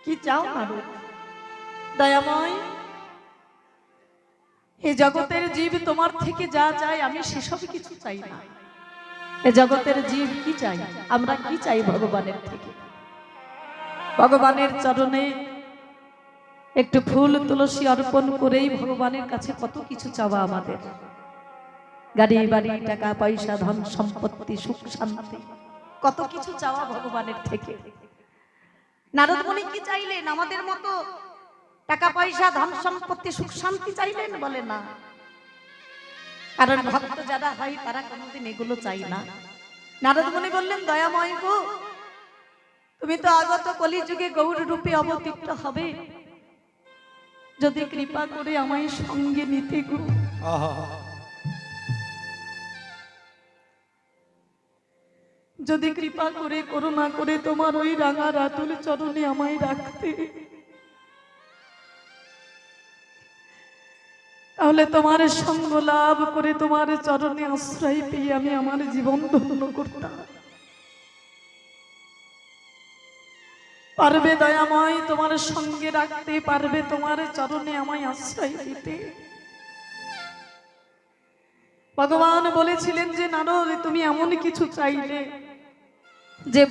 কি চাও নারদ? দয়াময়, এই জগতের জীব তোমার থেকে যা চাই আমি সেসব কিছু চাই না। এই জগতের জীব কি চাই, আমরা কি চাই ভগবানের থেকে? ভগবানের চরণে একটু ফুল তুলসী অর্পণ করেই ভগবানের কাছে কত কিছু চাওয়া আমাদের। গাড়ি বাড়ি, টাকা পয়সা, ধন সম্পত্তি, সুখ শান্তি, কত কিছু চাওয়া ভগবানের থেকে। নারদ মুনি কি চাইলেন? আমাদের মতো টাকা পয়সা, ধন সম্পত্তি, সুখ শান্তি চাইলেন? বলে না। কারণ ভক্ত যারা হয় তারা কোনোদিন এগুলো চাই না। নারদ মুনি বললেন, দয়াময় গো, তুমি তো আগত কলিযুগে গৌর রূপে অবতীর্ণ হবে, যদি কৃপা করে আমায় সঙ্গে নিতে গো। যদি কৃপা করে করুণা করে তোমার ওই রাঙা রাতুল চরণে আমায় রাখতে, তাহলে তোমার সঙ্গ লাভ করে তোমার চরণে আশ্রয় পেয়ে আমি আমার জীবন ধন্য করতাম। পারবে দয়াময় তোমার সঙ্গে রাখতে? পারবে তোমার চরণে আমায় আশ্রয় দিতে? ভগবান বলেছিলেন যে নারদ, তুমি এমন কিছু চাইলে যে